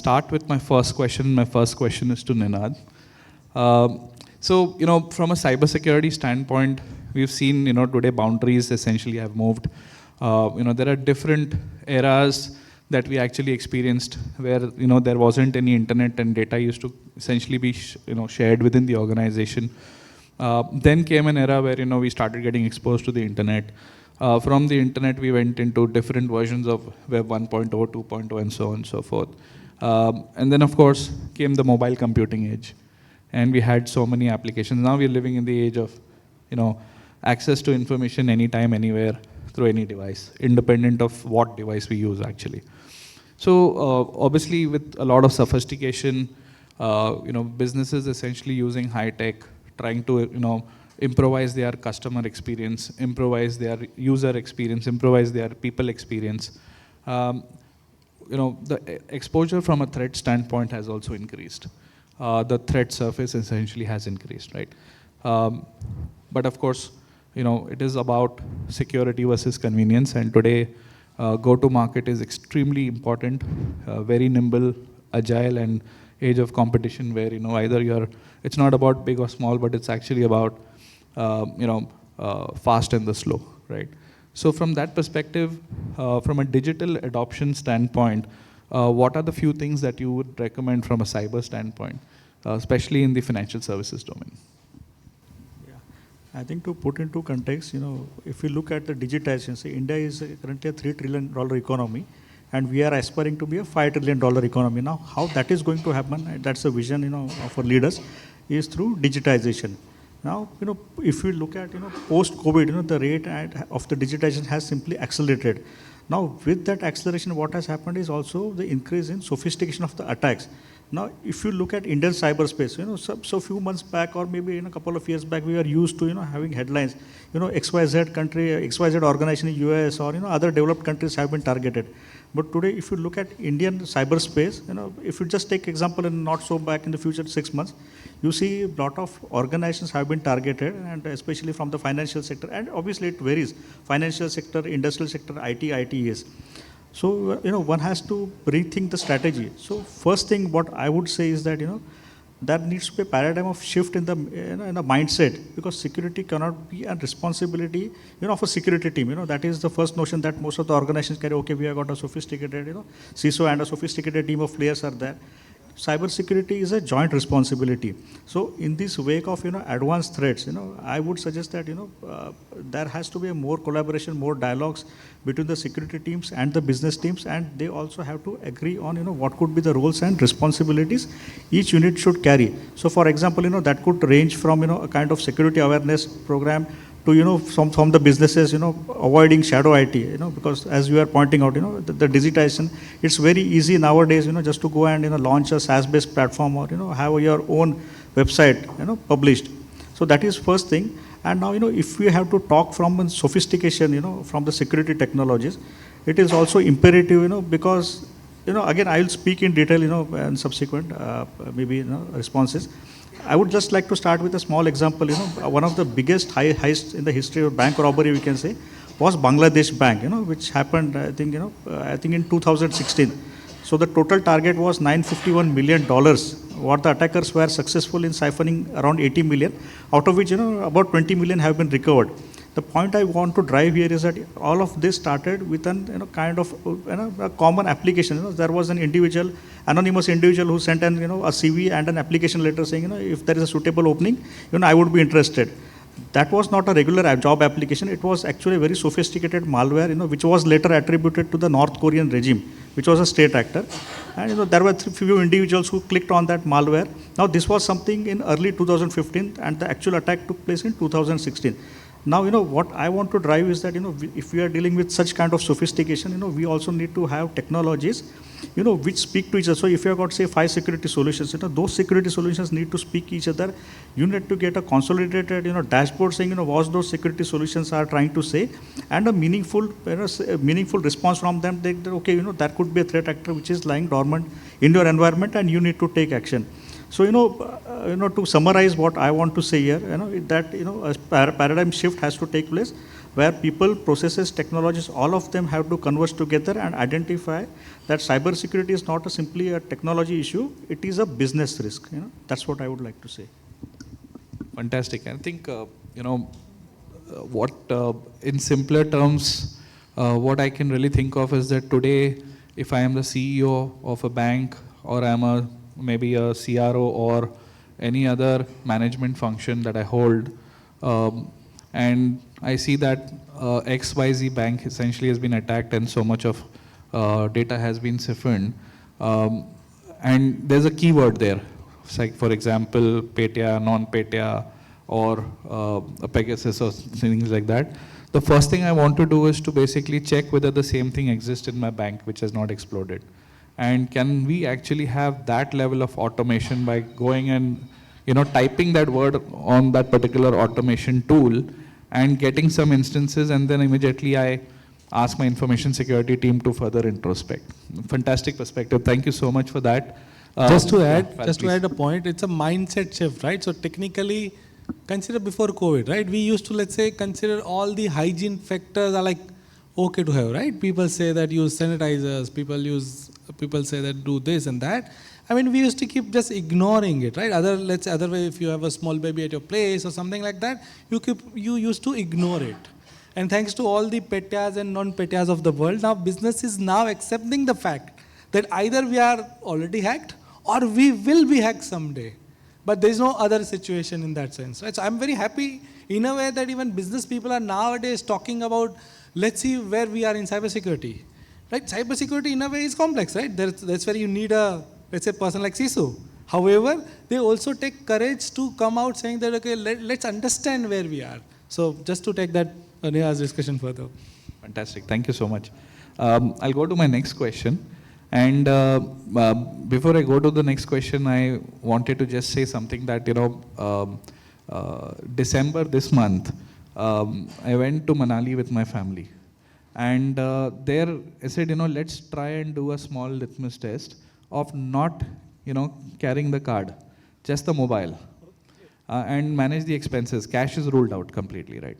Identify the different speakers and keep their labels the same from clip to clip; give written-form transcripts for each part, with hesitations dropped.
Speaker 1: start with my first question. My first question is to Ninad. So, from a cybersecurity standpoint, we've seen, today boundaries essentially have moved. There are different eras that we actually experienced where, there wasn't any internet and data used to essentially be, shared within the organization. Then came an era where, we started getting exposed to the internet. From the internet, we went into different versions of Web 1.0, 2.0, and so on and so forth. And then, of course, came the mobile computing age. And we had so many applications. Now we're living in the age of, access to information anytime, anywhere, through any device, independent of what device we use, actually. So obviously, with a lot of sophistication, businesses essentially using high tech, trying to, improvise their customer experience, improvise their user experience, improvise their people experience. The exposure from a threat standpoint has also increased. The threat surface essentially has increased, right? But of course, it is about security versus convenience, and today, go-to-market is extremely important, very nimble, agile, and age of competition where, either it's not about big or small, but it's actually about, fast and the slow, right? So from that perspective, from a digital adoption standpoint, what are the few things that you would recommend from a cyber standpoint, especially in the financial services domain?
Speaker 2: I think to put into context, if you look at the digitization, say India is currently a $3 trillion economy, and we are aspiring to be a $5 trillion economy. Now, how that is going to happen, that's a vision, of our leaders, is through digitization. Now, if we look at, post-COVID, the rate of the digitization has simply accelerated. Now, with that acceleration, what has happened is also the increase in sophistication of the attacks. Now, if you look at Indian cyberspace, so few months back or maybe in a couple of years back, we are used to, having headlines, XYZ country, XYZ organization in US or, other developed countries have been targeted. But today, if you look at Indian cyberspace, if you just take example and not so back in the future, 6 months, you see a lot of organizations have been targeted, and especially from the financial sector, and obviously it varies, financial sector, industrial sector, IT, ITES. So, one has to rethink the strategy. So first thing what I would say is that, there needs to be a paradigm of shift in the mindset, because security cannot be a responsibility, of a security team. That is the first notion that most of the organizations carry. Okay, we have got a sophisticated, CISO and a sophisticated team of players are there. Cybersecurity is a joint responsibility. So in this wake of, advanced threats, I would suggest that, there has to be a more collaboration, more dialogues between the security teams and the business teams, and they also have to agree on, what could be the roles and responsibilities each unit should carry. So for example, that could range from, a kind of security awareness program to, from the businesses, avoiding shadow IT, because as you are pointing out, the digitization, it's very easy nowadays, just to go and, launch a SaaS-based platform or, have your own website, published. So that is first thing. And now, if we have to talk from sophistication, from the security technologies, it is also imperative, because, again, I will speak in detail, and subsequent, maybe, responses. I would just like to start with a small example. One of the biggest heists in the history of bank robbery, we can say, was Bangladesh Bank, which happened, I think, in 2016. So the total target was $951 million. What the attackers were successful in siphoning around 80 million, out of which, about 20 million have been recovered. The point I want to drive here is that all of this started with an, kind of, a common application. There was an individual, anonymous individual who sent an, a CV and an application letter saying, if there is a suitable opening, I would be interested. That was not a regular job application. It was actually a very sophisticated malware, which was later attributed to the North Korean regime, which was a state actor. And there were few individuals who clicked on that malware. Now this was something in early 2015, and the actual attack took place in 2016. Now, what I want to drive is that, if we are dealing with such kind of sophistication, we also need to have technologies, which speak to each other. So if you have got, say, 5 security solutions, those security solutions need to speak each other. You need to get a consolidated, dashboard saying, what those security solutions are trying to say, and a meaningful, meaningful response from them. That, okay, that could be a threat actor which is lying dormant in your environment, and you need to take action. So, to summarize what I want to say here, that, a paradigm shift has to take place. where people, processes, technologies, all of them have to converge together and identify that cybersecurity is not simply a technology issue, it is a business risk. That's what I would like to say.
Speaker 1: Fantastic. I think, what, in simpler terms, what I can really think of is that today, if I am the CEO of a bank, or I'm maybe a CRO or any other management function that I hold, and I see that XYZ bank essentially has been attacked and so much of data has been siphoned, and there's a keyword there, like for example, Petya, non-Petya, or a Pegasus or things like that. The first thing I want to do is to basically check whether the same thing exists in my bank which has not exploded. And can we actually have that level of automation by going and typing that word on that particular automation tool and getting some instances, and then immediately I ask my information security team to further introspect. Fantastic perspective. Thank you so much for that.
Speaker 3: Just to add,
Speaker 1: Val,
Speaker 3: just to
Speaker 1: please.
Speaker 3: add a point, it's a mindset shift, right? So technically, consider before COVID, right? We used to, let's say, consider all the hygiene factors are like okay to have, right? People say that use sanitizers, people say that do this and that. I mean, we used to keep just ignoring it, right? Other way, if you have a small baby at your place or something like that, you used to ignore it. And thanks to all the Petyas and non-Petyas of the world, now business is now accepting the fact that either we are already hacked or we will be hacked someday. But there is no other situation in that sense, right? So I'm very happy in a way that even business people are nowadays talking about, let's see where we are in cybersecurity, right? Cybersecurity in a way is complex, right? That's where you need a, let's say, person like CISO. However, they also take courage to come out saying that, okay, let's understand where we are. So just to take that Neha's discussion further.
Speaker 1: Fantastic. Thank you so much. I'll go to my next question. And before I go to the next question, I wanted to just say something that, December this month, I went to Manali with my family. And there I said, let's try and do a small litmus test of not, carrying the card, just the mobile, and manage the expenses. Cash is ruled out completely, right?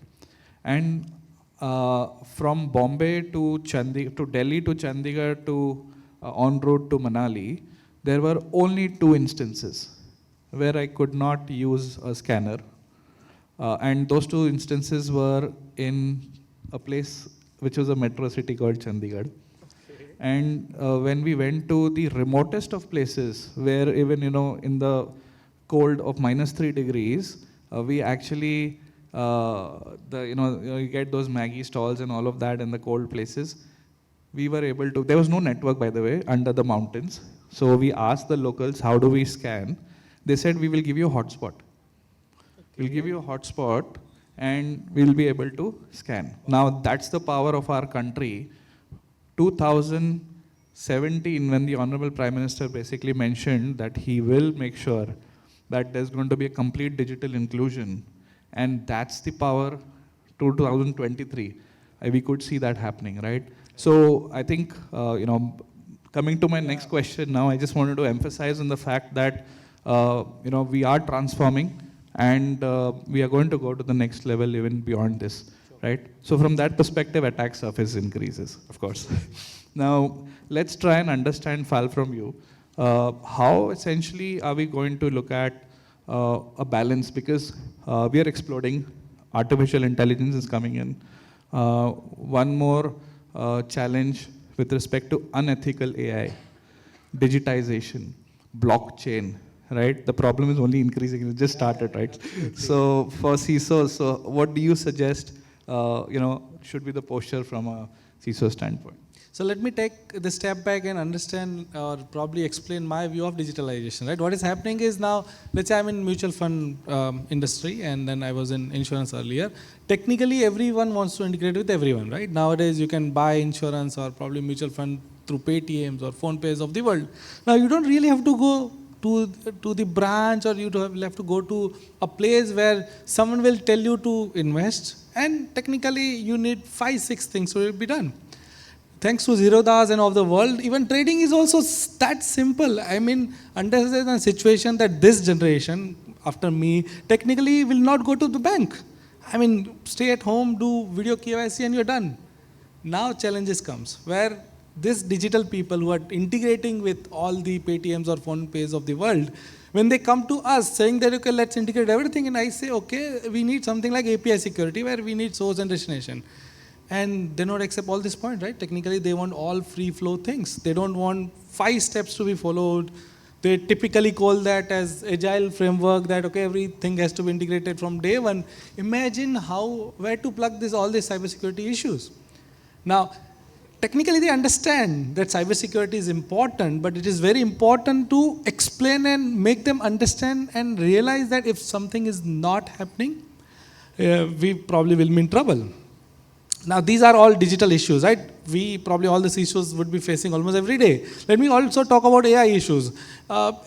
Speaker 1: And from Bombay to Delhi to Chandigarh to en route to Manali, there were only 2 instances where I could not use a scanner. And those 2 instances were in a place which was a metro city called Chandigarh. And when we went to the remotest of places, where even in the cold of -3 degrees, we actually you get those Maggie stalls and all of that in the cold places. We were able to. There was no network, by the way, under the mountains. So we asked the locals, how do we scan? They said, we will give you a hotspot. We'll give you a hotspot and we'll be able to scan. Now that's the power of our country. 2017, when the Honorable Prime Minister basically mentioned that he will make sure that there's going to be a complete digital inclusion, and that's the power. 2023, we could see that happening, right? So I think, coming to my next question now, I just wanted to emphasize on the fact that, we are transforming, and we are going to go to the next level even beyond this, right? So from that perspective, attack surface increases, of course. Now, let's try and understand, Fal, from you, how essentially are we going to look at a balance, because we are exploding, artificial intelligence is coming in. One more challenge with respect to unethical AI, digitization, blockchain, right? The problem is only increasing, it just started, right? So for CISOs, so what do you suggest, should be the posture from a CISO standpoint?
Speaker 3: So let me take the step back and understand or probably explain my view of digitalization, right? What is happening is now, let's say I'm in mutual fund industry and then I was in insurance earlier. Technically, everyone wants to integrate with everyone, right? Nowadays, you can buy insurance or probably mutual fund through Paytms or PhonePays of the world. Now, you don't really have to go to the branch, or you have to go to a place where someone will tell you to invest, and technically you need 5-6 things to be done. Thanks to Zerodhas and of the world, even trading is also that simple. I mean, under a situation that this generation, after me, technically will not go to the bank. I mean, stay at home, do video KYC and you're done. Now challenges comes where this digital people who are integrating with all the Paytms or PhonePays of the world, when they come to us saying that, okay, let's integrate everything, and I say, okay, we need something like API security where we need source and destination. And they don't accept all this point, right? Technically, they want all free flow things. They don't want 5 steps to be followed. They typically call that as agile framework that, okay, everything has to be integrated from day one. Imagine where to plug all these cybersecurity issues. Now, technically they understand that cybersecurity is important, but it is very important to explain and make them understand and realize that if something is not happening, we probably will be in trouble. Now, these are all digital issues, right? We probably all these issues would be facing almost every day. Let me also talk about AI issues.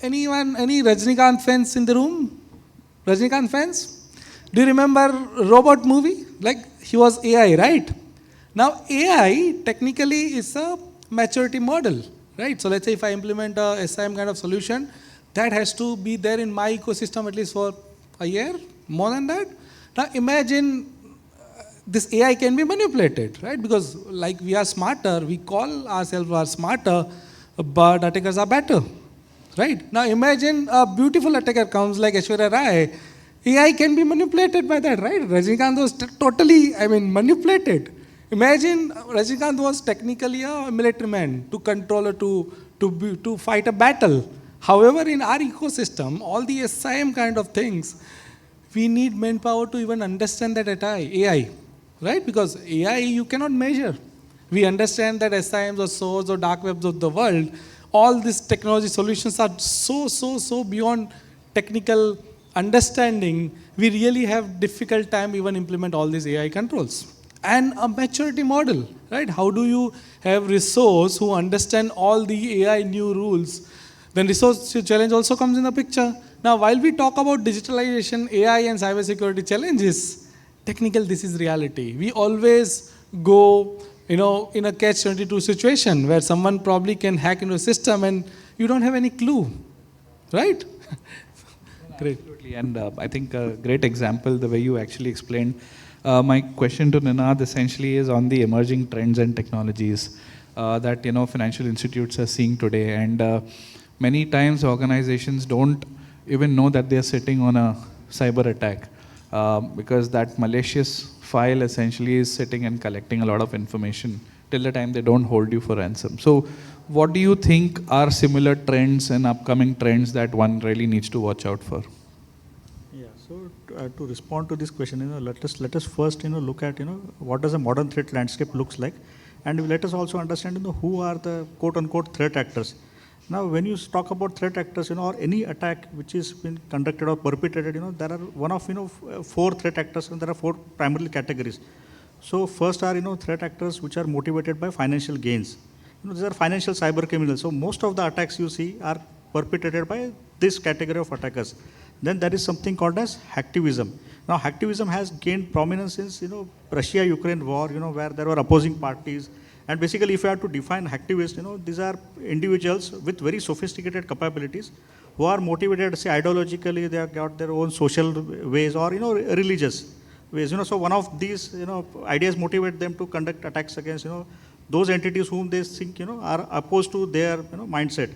Speaker 3: Any Rajinikanth fans in the room? Rajinikanth fans? Do you remember Robot movie? Like, he was AI, right? Now, AI technically is a maturity model, right? So let's say if I implement a SIM kind of solution, that has to be there in my ecosystem at least for a year, more than that. Now, imagine this AI can be manipulated, right? Because like we are smarter, we call ourselves are smarter, but attackers are better, right? Now imagine a beautiful attacker comes like Aishwarya Rai. AI can be manipulated by that, right? Rajinikanth was totally, manipulated. Imagine Rajinikanth was technically a military man to control or to fight a battle. However, in our ecosystem, all the SIM kind of things, we need manpower to even understand that AI. Right? Because AI you cannot measure. We understand that SIMs or SOARs or dark webs of the world, all these technology solutions are so beyond technical understanding. We really have difficult time even implement all these AI controls. And a maturity model, right? How do you have resource who understand all the AI new rules? Then resource challenge also comes in the picture. Now, while we talk about digitalization, AI and cybersecurity challenges, technical, this is reality. We always go, in a catch-22 situation where someone probably can hack into a system and you don't have any clue, right? Great.
Speaker 1: Absolutely, and I think a great example, the way you actually explained. My question to Ninad essentially is on the emerging trends and technologies that financial institutes are seeing today, and many times organizations don't even know that they are sitting on a cyber attack. Because that malicious file essentially is sitting and collecting a lot of information till the time they don't hold you for ransom. So what do you think are similar trends and upcoming trends that one really needs to watch out for?
Speaker 2: Yeah, so to respond to this question, let us first look at what does a modern threat landscape looks like, and let us also understand who are the quote unquote threat actors. Now, when you talk about threat actors, or any attack which is been conducted or perpetrated, there are one of 4 threat actors, and there are 4 primary categories. So first are threat actors which are motivated by financial gains. These are financial cyber criminals. So most of the attacks you see are perpetrated by this category of attackers. Then there is something called as hacktivism. Now, hacktivism has gained prominence since Russia-Ukraine war, where there were opposing parties. And basically, if you have to define hacktivists, these are individuals with very sophisticated capabilities who are motivated, say, ideologically, they have got their own social ways or, religious ways. So one of these, ideas motivate them to conduct attacks against, those entities whom they think, are opposed to their, mindset.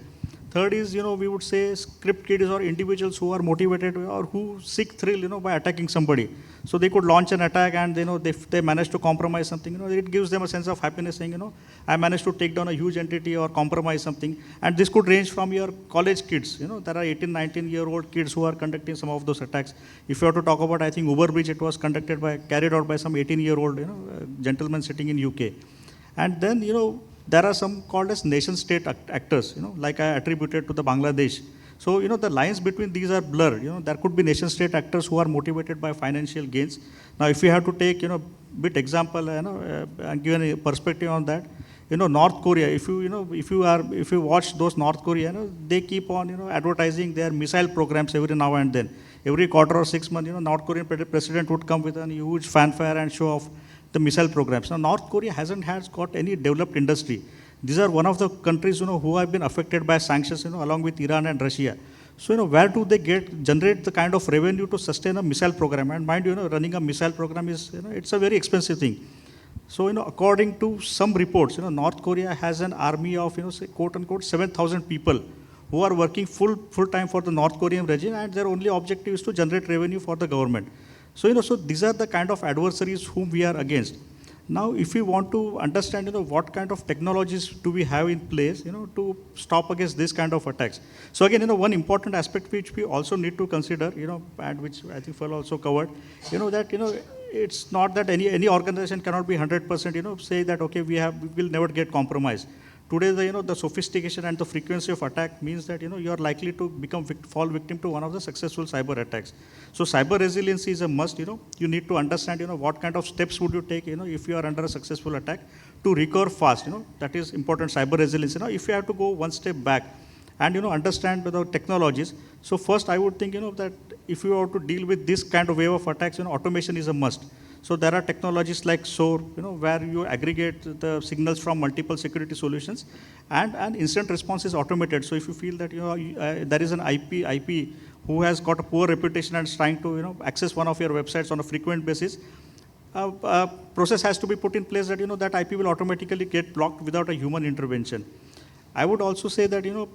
Speaker 2: Third is, we would say script kids or individuals who are motivated or who seek thrill, by attacking somebody. So they could launch an attack and, if they manage to compromise something, it gives them a sense of happiness saying, I managed to take down a huge entity or compromise something. And this could range from your college kids, there are 18, 19-year-old kids who are conducting some of those attacks. If you have to talk about, I think, Uber Bridge, it was carried out by some 18-year-old, gentleman sitting in UK. And then, there are some called as nation-state actors, like I attributed to the Bangladesh. So, the lines between these are blurred. There could be nation-state actors who are motivated by financial gains. Now, if you have to take, bit example, and give a perspective on that, North Korea. If you watch those North Korea, they keep on, advertising their missile programs every now and then. Every quarter or 6 months, North Korean president would come with a huge fanfare and show off the missile programs. Now, North Korea hasn't got any developed industry. These are one of the countries, who have been affected by sanctions, along with Iran and Russia. So, where do they generate the kind of revenue to sustain a missile program? And mind you, running a missile program is, it's a very expensive thing. So, according to some reports, North Korea has an army of, say, quote unquote, 7,000 people who are working full time for the North Korean regime, and their only objective is to generate revenue for the government. So, so these are the kind of adversaries whom we are against. Now, if we want to understand, what kind of technologies do we have in place, to stop against this kind of attacks. So again, one important aspect which we also need to consider, and which I think Phil also covered, that, it's not that any organization cannot be 100%, say that, okay, we will never get compromised. Today, the sophistication and the frequency of attack means that, you are likely to fall victim to one of the successful cyber attacks. So cyber resiliency is a must, you need to understand, what kind of steps would you take, if you are under a successful attack to recover fast, that is important cyber resilience. If you have to go one step back and, understand the technologies. So first I would think, that if you have to deal with this kind of wave of attacks, automation is a must. So there are technologies like SOAR, where you aggregate the signals from multiple security solutions, and instant response is automated. So if you feel that there is an IP who has got a poor reputation and is trying to access one of your websites on a frequent basis, process has to be put in place that that IP will automatically get blocked without a human intervention. I would also say that the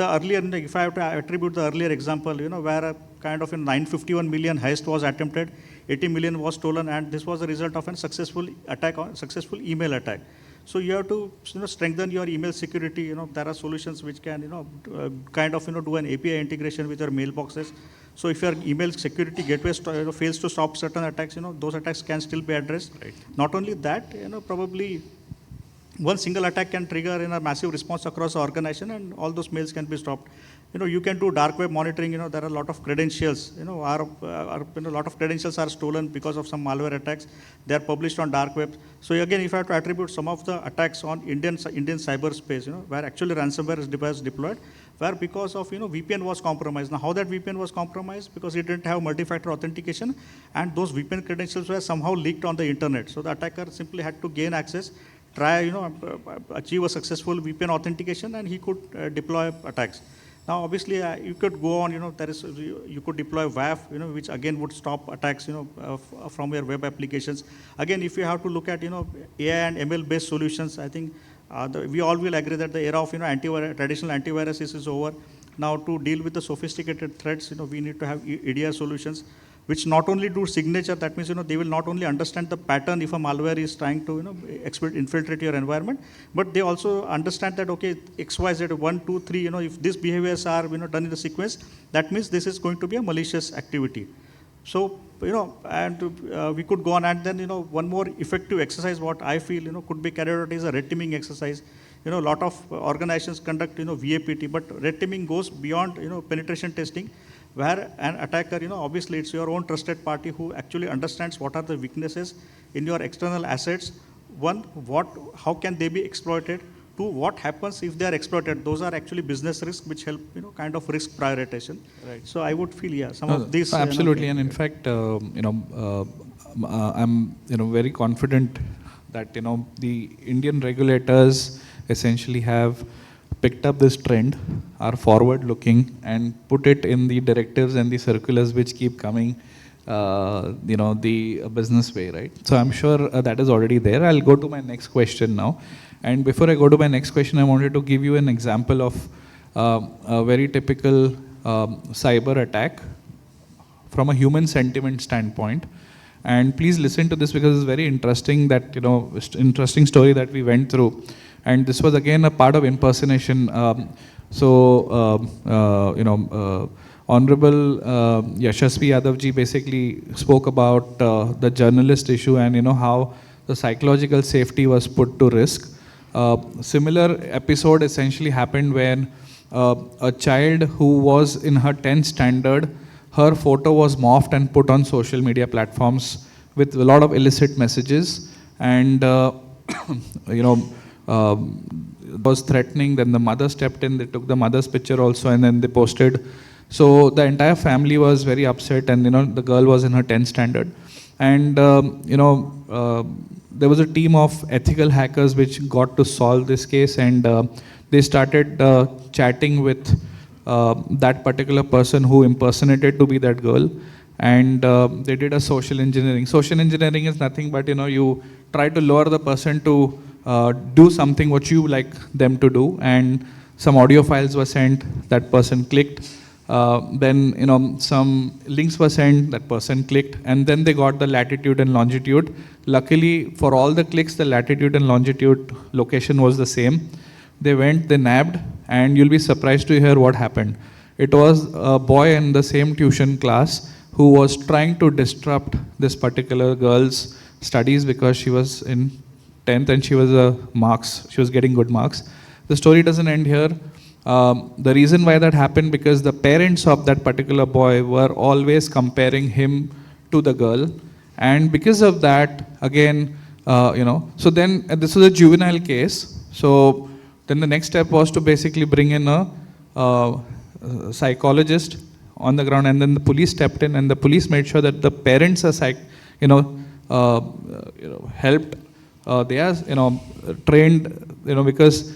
Speaker 2: earlier, if I have to attribute the earlier example, where a kind of a 951 million heist was attempted, 80 million was stolen, and this was the result of a successful email attack. So you have to strengthen your email security. There are solutions which can kind of do an API integration with your mailboxes. So if your email security gateway fails to stop certain attacks, those attacks can still be addressed.
Speaker 1: Right.
Speaker 2: Not only that, probably one single attack can trigger a massive response across the organization, and all those mails can be stopped. You can do dark web monitoring. There are a lot of credentials. A lot of credentials are stolen because of some malware attacks. They are published on dark web. So again, if I have to attribute some of the attacks on Indian cyberspace, where actually ransomware is deployed, where because of VPN was compromised. Now, how that VPN was compromised? Because it didn't have multi-factor authentication, and those VPN credentials were somehow leaked on the internet. So the attacker simply had to gain access, try, achieve a successful VPN authentication, and he could deploy attacks. Now, obviously, you could go on, you could deploy WAF, which again would stop attacks, from your web applications. Again, if you have to look at, AI and ML-based solutions, I think we all will agree that the era of, traditional antivirus is over. Now, to deal with the sophisticated threats, we need to have EDR solutions, which not only do signature, that means, they will not only understand the pattern if a malware is trying to, infiltrate your environment, but they also understand that, okay, XYZ, 1, 2, 3, if these behaviors are, done in the sequence, that means this is going to be a malicious activity. So, and we could go on, and then, one more effective exercise, what I feel, could be carried out is a red teaming exercise. A lot of organizations conduct, VAPT, but red teaming goes beyond, penetration testing, where an attacker, obviously it's your own trusted party who actually understands what are the weaknesses in your external assets. One, how can they be exploited? Two, what happens if they are exploited? Those are actually business risks which help, kind of risk prioritization.
Speaker 1: Right.
Speaker 2: So I would feel, some of these.
Speaker 1: Absolutely, and in fact, I'm, very confident that, the Indian regulators essentially have picked up this trend, are forward looking, and put it in the directives and the circulars which keep coming, the business way, right? So I'm sure that is already there. I'll go to my next question now. And before I go to my next question, I wanted to give you an example of a very typical cyber attack from a human sentiment standpoint. And please listen to this because it's very interesting that, interesting story that we went through. And this was again a part of impersonation. Honorable Yashasvi Yadavji basically spoke about the journalist issue and how the psychological safety was put to risk. Similar episode essentially happened when a child who was in her 10th standard, her photo was morphed and put on social media platforms with a lot of illicit messages, and was threatening. Then the mother stepped in, they took the mother's picture also, and then they posted. So the entire family was very upset, and the girl was in her 10th standard. And there was a team of ethical hackers which got to solve this case, and they started chatting with that particular person who impersonated to be that girl, and they did a social engineering. Social engineering is nothing but, you try to lure the person to do something what you like them to do, and some audio files were sent, that person clicked. Then some links were sent, that person clicked, and then they got the latitude and longitude. Luckily for all the clicks, the latitude and longitude location was the same. They went, they nabbed, and you'll be surprised to hear what happened. It was a boy in the same tuition class who was trying to disrupt this particular girl's studies because she was in 10th and she was getting good marks. The story doesn't end here. The reason why that happened, because the parents of that particular boy were always comparing him to the girl, and because of that, again, so then this was a juvenile case. So then the next step was to basically bring in a psychologist on the ground, and then the police stepped in, and the police made sure that the parents are helped. They are trained, because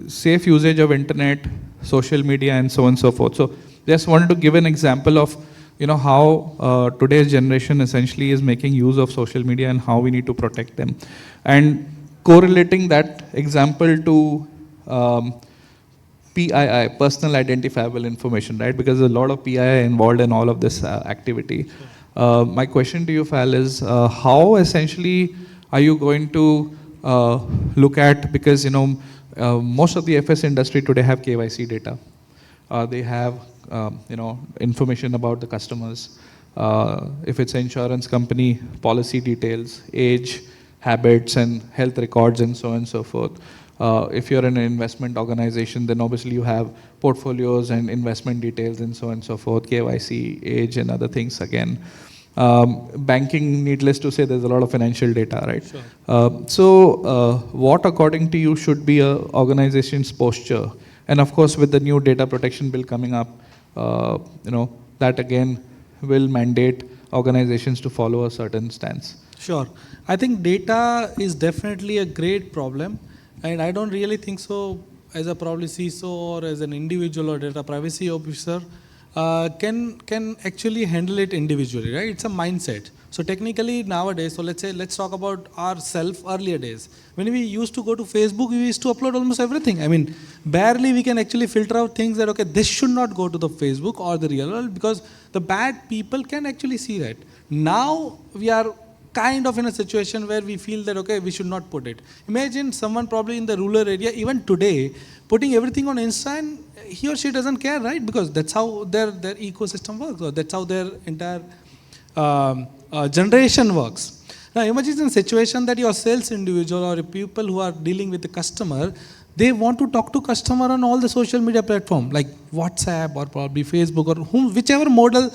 Speaker 1: safe usage of internet, social media, and so on and so forth. So just wanted to give an example of how today's generation essentially is making use of social media and how we need to protect them, and correlating that example to PII, personal identifiable information, right? Because there's a lot of PII involved in all of this activity. My question to you, Fal, is how essentially are you going to look at, because most of the FS industry today have KYC data. They have information about the customers. If it's an insurance company, policy details, age, habits, and health records, and so on and so forth. If you're in an investment organization, then obviously you have portfolios and investment details and so on and so forth, KYC, age, and other things again. Banking, needless to say, there's a lot of financial data, right?
Speaker 3: Sure.
Speaker 1: So what, according to you, should be an organization's posture? And of course, with the new data protection bill coming up, that again will mandate organizations to follow a certain stance.
Speaker 3: Sure. I think data is definitely a great problem, and I don't really think so as a probably CISO or as an individual or data privacy officer can actually handle it individually, right? It's a mindset. So technically nowadays, so let's talk about ourselves earlier days. When we used to go to Facebook, we used to upload almost everything. I mean, barely we can actually filter out things that, okay, this should not go to the Facebook or the real world, because the bad people can actually see that. Now we are kind of in a situation where we feel that, okay, we should not put it. Imagine someone probably in the rural area, even today, putting everything on Insta, and he or she doesn't care, right? Because that's how their ecosystem works, or that's how their entire generation works. Now imagine a situation that your sales individual or people who are dealing with the customer, they want to talk to customer on all the social media platform like WhatsApp or probably Facebook or whichever model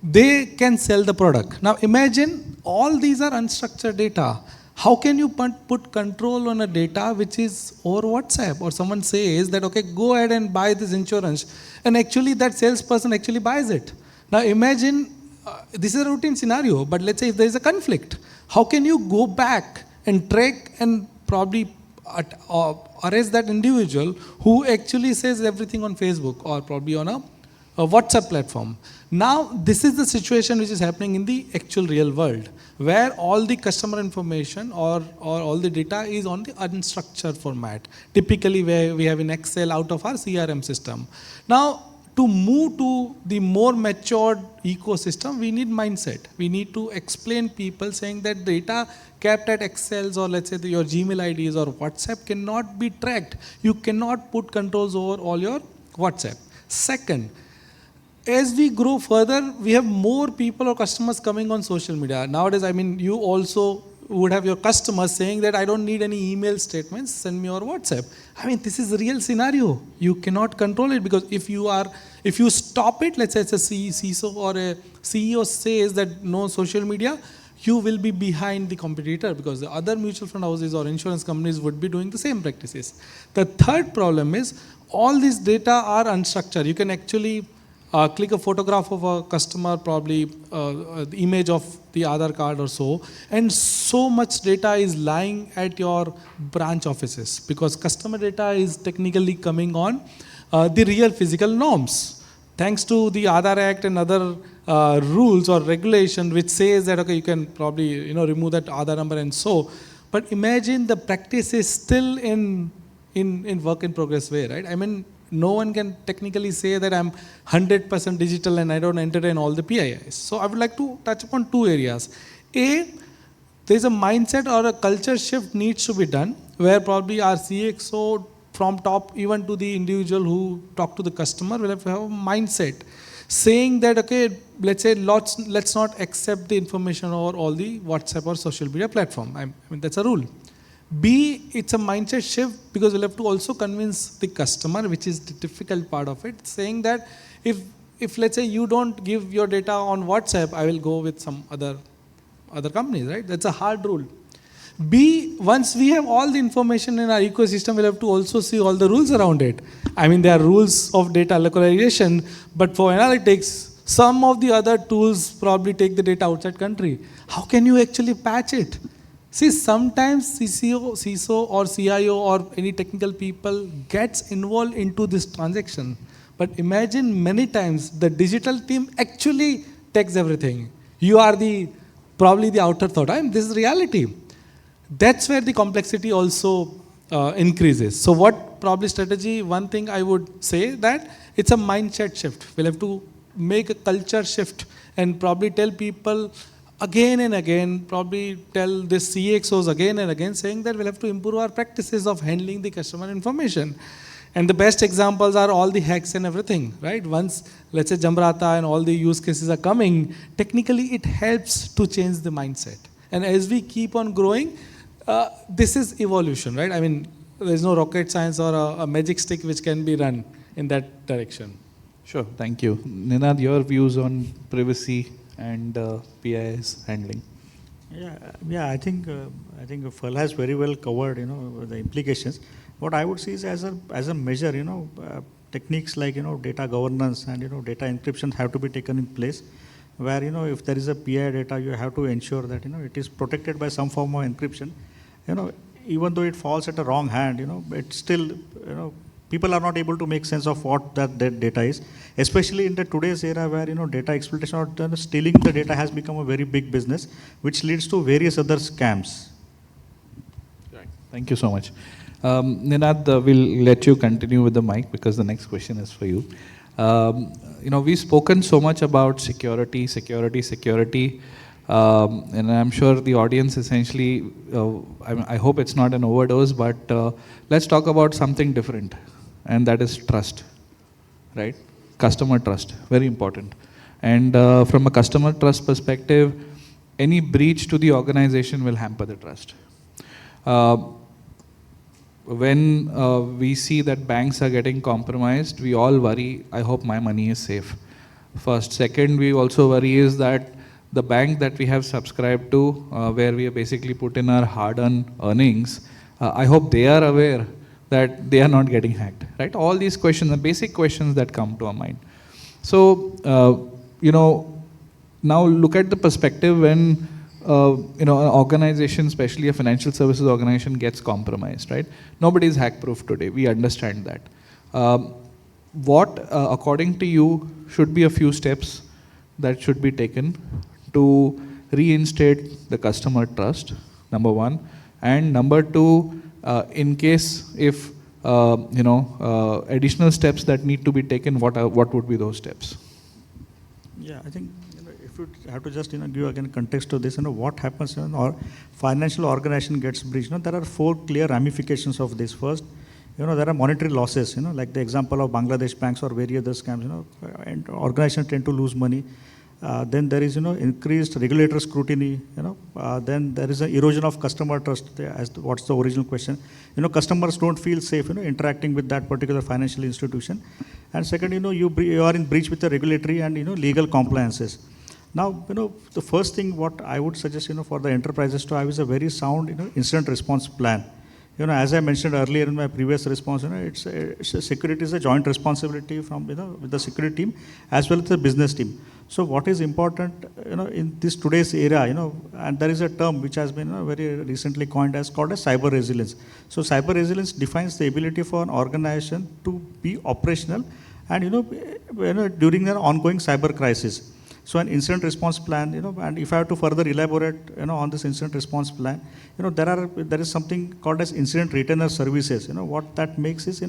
Speaker 3: they can sell the product. Now imagine all these are unstructured data. How can you put control on a data which is over WhatsApp, or someone says that, okay, go ahead and buy this insurance, and actually that salesperson actually buys it. Now imagine, this is a routine scenario, but let's say if there is a conflict, how can you go back and track and probably arrest that individual who actually says everything on Facebook or probably on a WhatsApp platform? Now, this is the situation which is happening in the actual real world, where all the customer information or all the data is on the unstructured format, typically where we have in Excel out of our CRM system. Now, to move to the more matured ecosystem, we need mindset. We need to explain people saying that data kept at Excels or let's say your Gmail IDs or WhatsApp cannot be tracked. You cannot put controls over all your WhatsApp. Second, as we grow further, we have more people or customers coming on social media. Nowadays, I mean, you also would have your customers saying that I don't need any email statements, send me your WhatsApp. I mean, this is a real scenario. You cannot control it, because if you stop it, let's say it's a CISO or a CEO says that no social media, you will be behind the competitor, because the other mutual fund houses or insurance companies would be doing the same practices. The third problem is all these data are unstructured. You can actually click a photograph of a customer, probably the image of the Aadhaar card or so, and so much data is lying at your branch offices, because customer data is technically coming on the real physical norms. Thanks to the Aadhaar Act and other rules or regulation which says that, okay, you can probably, remove that Aadhaar number and so. But imagine the practice is still in work in progress way, right? I mean, no one can technically say that I'm 100% digital and I don't entertain all the PIIs. So I would like to touch upon two areas. A, there's a mindset or a culture shift needs to be done where probably our CXO from top even to the individual who talk to the customer will have to have a mindset saying that, okay, let's say let's not accept the information over all the WhatsApp or social media platform. I mean, that's a rule. B, it's a mindset shift because we'll have to also convince the customer, which is the difficult part of it, saying that if let's say you don't give your data on WhatsApp, I will go with some other companies, right? That's a hard rule. B, once we have all the information in our ecosystem, we'll have to also see all the rules around it. I mean, there are rules of data localization, but for analytics, some of the other tools probably take the data outside country. How can you actually patch it? See, sometimes CISO or CIO or any technical people gets involved into this transaction. But imagine many times the digital team actually takes everything. You are probably the outer thought. I mean, this is reality. That's where the complexity also increases. So what probably strategy, one thing I would say that it's a mindset shift. We'll have to make a culture shift and probably tell people again and again, probably tell the CXOs again and again, saying that we'll have to improve our practices of handling the customer information. And the best examples are all the hacks and everything, right? Once, let's say, Jamrata and all the use cases are coming, technically it helps to change the mindset. And as we keep on growing, this is evolution, right? I mean, there's no rocket science or a magic stick which can be run in that direction.
Speaker 1: Sure, thank you. Ninad, your views on privacy and PIS handling?
Speaker 2: Yeah. I think Phal has very well covered, the implications. What I would see is as a measure, techniques like data governance and data encryption have to be taken in place. Where if there is a PI data, you have to ensure that it is protected by some form of encryption. Even though it falls at a wrong hand, it's still people are not able to make sense of what that data is, especially in the today's era where data exploitation or stealing the data has become a very big business, which leads to various other scams.
Speaker 1: Right. Thank you so much. Ninad, we'll let you continue with the mic because the next question is for you. We've spoken so much about security, and I'm sure the audience essentially, I hope it's not an overdose, but let's talk about something different, and that is trust, right? Customer trust, very important. And from a customer trust perspective, any breach to the organization will hamper the trust. When we see that banks are getting compromised, we all worry, I hope my money is safe. First. Second, we also worry is that the bank that we have subscribed to, where we have basically put in our hard-earned earnings, I hope they are aware that they are not getting hacked, right? All these questions are basic questions that come to our mind. So, now look at the perspective when an organization, especially a financial services organization, gets compromised, right? Nobody is hack-proof today. We understand that. What, according to you, should be a few steps that should be taken to reinstate the customer trust, number one, and number two, in case if additional steps that need to be taken, what would be those steps?
Speaker 2: Yeah, I think if you have to just give again context to this, what happens when our financial organization gets breached. There are 4 clear ramifications of this. First, there are monetary losses. Like the example of Bangladesh banks or various other scams. And organizations tend to lose money. Then there is increased regulatory scrutiny. Then there is an erosion of customer trust. What's the original question? Customers don't feel safe interacting with that particular financial institution. And second, you are in breach with the regulatory and legal compliances. Now, the first thing what I would suggest for the enterprises to have is a very sound incident response plan. As I mentioned earlier in my previous response, security is a joint responsibility from with the security team as well as the business team. So what is important, in this today's era, and there is a term which has been very recently coined as called as cyber resilience. So cyber resilience defines the ability for an organization to be operational and during an ongoing cyber crisis. So an incident response plan, and if I have to further elaborate, on this incident response plan, there is something called as incident retainer services. What that makes is,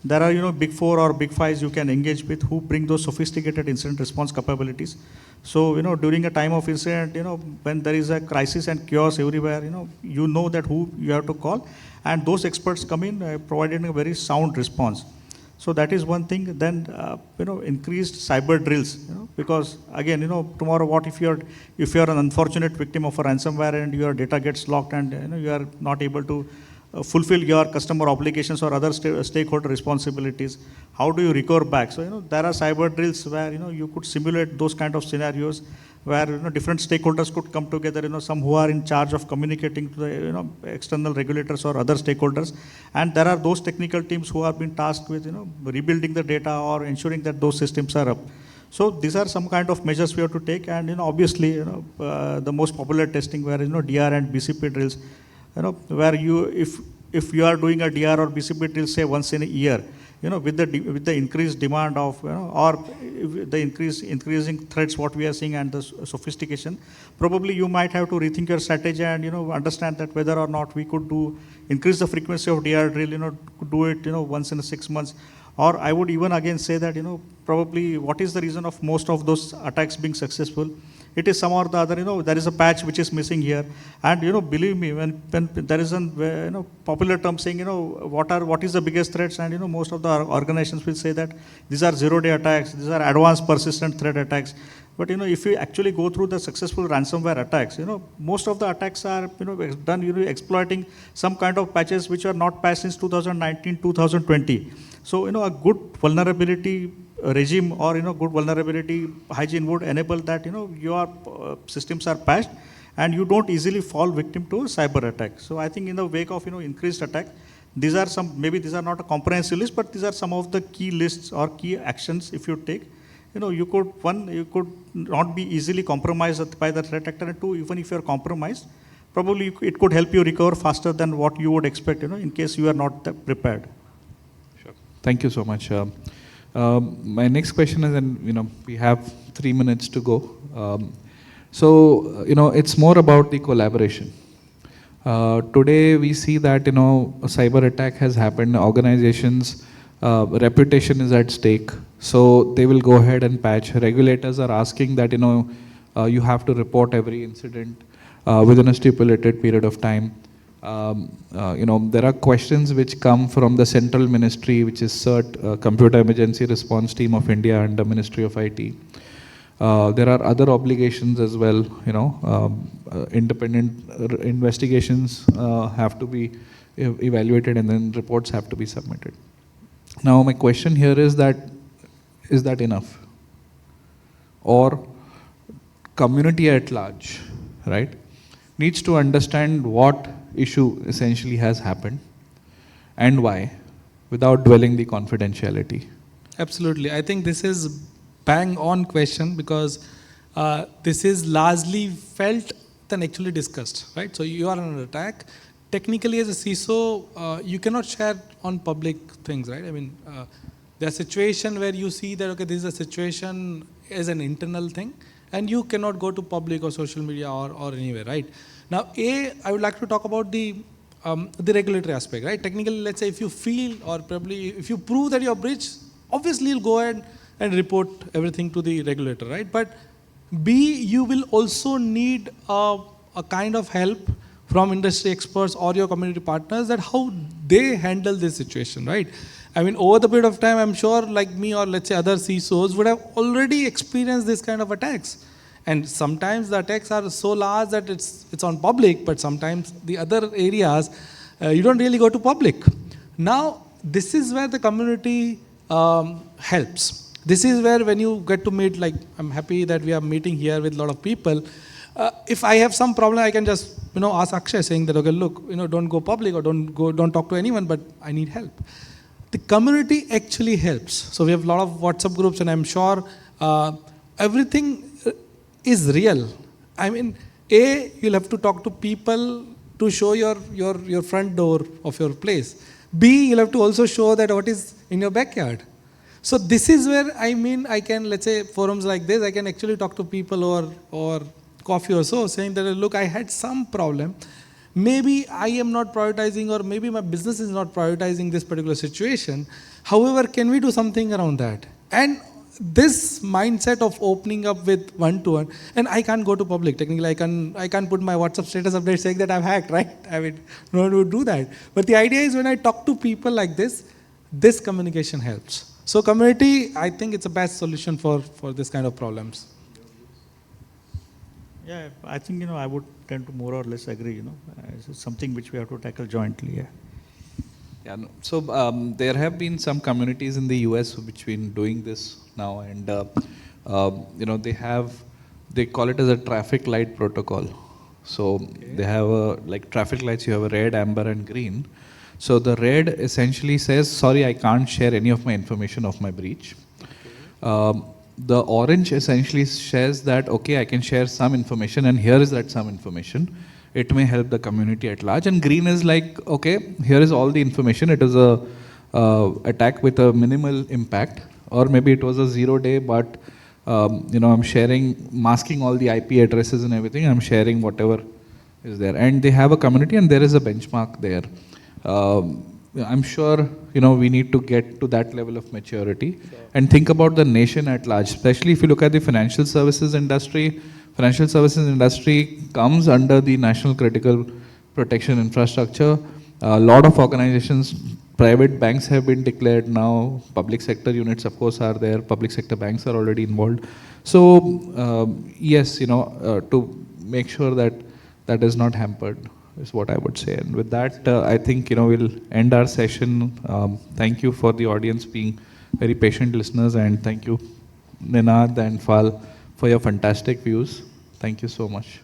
Speaker 2: there are, big four or big fives you can engage with who bring those sophisticated incident response capabilities. So, during a time of incident, when there is a crisis and chaos everywhere, you know that who you have to call, and those experts come in providing a very sound response. So that is one thing. Then, increased cyber drills, because again, tomorrow what if you're an unfortunate victim of a ransomware and your data gets locked and you are not able to fulfill your customer obligations or other stakeholder responsibilities, how do you recover back? So, there are cyber drills where, you could simulate those kind of scenarios where, different stakeholders could come together, some who are in charge of communicating to the, external regulators or other stakeholders. And there are those technical teams who have been tasked with, rebuilding the data or ensuring that those systems are up. So these are some kind of measures we have to take. And, obviously, the most popular testing where, DR and BCP drills, where if you are doing a DR or BCP drill, say once in a year, with the increased demand of, or the increasing threats what we are seeing and the sophistication, probably you might have to rethink your strategy and, understand that whether or not we could increase the frequency of DR drill, do it, once in 6 months. Or I would even again say that, probably what is the reason of most of those attacks being successful? It is some or the other, there is a patch which is missing here. And, believe me, when there is a popular term saying, what is the biggest threats? And, most of the organizations will say that these are zero-day attacks, these are advanced persistent threat attacks. But, if you actually go through the successful ransomware attacks, most of the attacks are, done, exploiting some kind of patches which are not patched since 2019, 2020. So, a good vulnerability regime or, good vulnerability hygiene would enable that, your systems are patched and you don't easily fall victim to a cyber attack. So I think in the wake of, increased attack, these are maybe these are not a comprehensive list, but these are some of the key lists or key actions if you take. You could not be easily compromised by the threat actor, and two, even if you're compromised, probably it could help you recover faster than what you would expect, in case you are not prepared.
Speaker 1: Sure. Thank you so much. My next question is, and we have 3 minutes to go. So it's more about the collaboration. Today we see that a cyber attack has happened. Organizations' reputation is at stake, so they will go ahead and patch. Regulators are asking that you have to report every incident within a stipulated period of time. There are questions which come from the central ministry, which is CERT, Computer Emergency Response Team of India under Ministry of IT. There are other obligations as well, independent investigations have to be evaluated and then reports have to be submitted. Now my question here is that enough? Or community at large, right, needs to understand what issue essentially has happened and why, without dwelling the confidentiality.
Speaker 3: Absolutely. I think this is bang on question because this is largely felt than actually discussed, right? So you are on an attack. Technically as a CISO, you cannot share on public things, right? I mean, there's a situation where you see that, okay, this is a situation as an internal thing and you cannot go to public or social media or anywhere, right? Now, I would like to talk about the regulatory aspect, right? Technically, let's say if you feel or probably if you prove that you're breached, obviously you'll go ahead and report everything to the regulator, right? But B, you will also need a kind of help from industry experts or your community partners that how they handle this situation, right? I mean, over the period of time, I'm sure like me or let's say other CISOs would have already experienced this kind of attacks. And sometimes the attacks are so large that it's on public, but sometimes the other areas, you don't really go to public. Now, this is where the community helps. This is where when you get to meet, like I'm happy that we are meeting here with a lot of people. If I have some problem, I can just ask Akshay saying that, okay, look, don't go public or don't talk to anyone, but I need help. The community actually helps. So we have a lot of WhatsApp groups, and I'm sure everything is real. I mean, A, you'll have to talk to people to show your front door of your place. B, you'll have to also show that what is in your backyard. So this is where I can, let's say, forums like this, I can actually talk to people or coffee or so, saying that, look, I had some problem. Maybe I am not prioritizing, or maybe my business is not prioritizing this particular situation. However, can we do something around that? And this mindset of opening up with one-to-one, and I can't go to public. Technically, I can't put my WhatsApp status update saying that I've hacked, right? I mean, no one would do that. But the idea is when I talk to people like this communication helps. So community, I think it's a best solution for this kind of problems.
Speaker 2: Yeah, I think, I would tend to more or less agree, it's something which we have to tackle jointly, yeah.
Speaker 1: Yeah, no. So there have been some communities in the US which been doing this now, and they call it as a traffic light protocol. So they have like traffic lights, you have a red, amber, and green. So the red essentially says, sorry, I can't share any of my information of my breach. The orange essentially says that, okay, I can share some information, and here is that some information. It may help the community at large. And green is like, okay, here is all the information. It is a attack with a minimal impact, or maybe it was a 0 day, but I'm sharing, masking all the IP addresses and everything. I'm sharing whatever is there, and they have a community, and there is a benchmark there. I'm sure we need to get to that level of maturity and think about the nation at large. Especially if you look at the financial services industry. Financial services industry comes under the National Critical Protection Infrastructure. A lot of organizations, private banks have been declared now. Public sector units, of course, are there. Public sector banks are already involved. So yes, to make sure that that is not hampered is what I would say. And with that, I think we'll end our session. Thank you for the audience being very patient listeners, and thank you, Ninad and Fal, for your fantastic views. Thank you so much.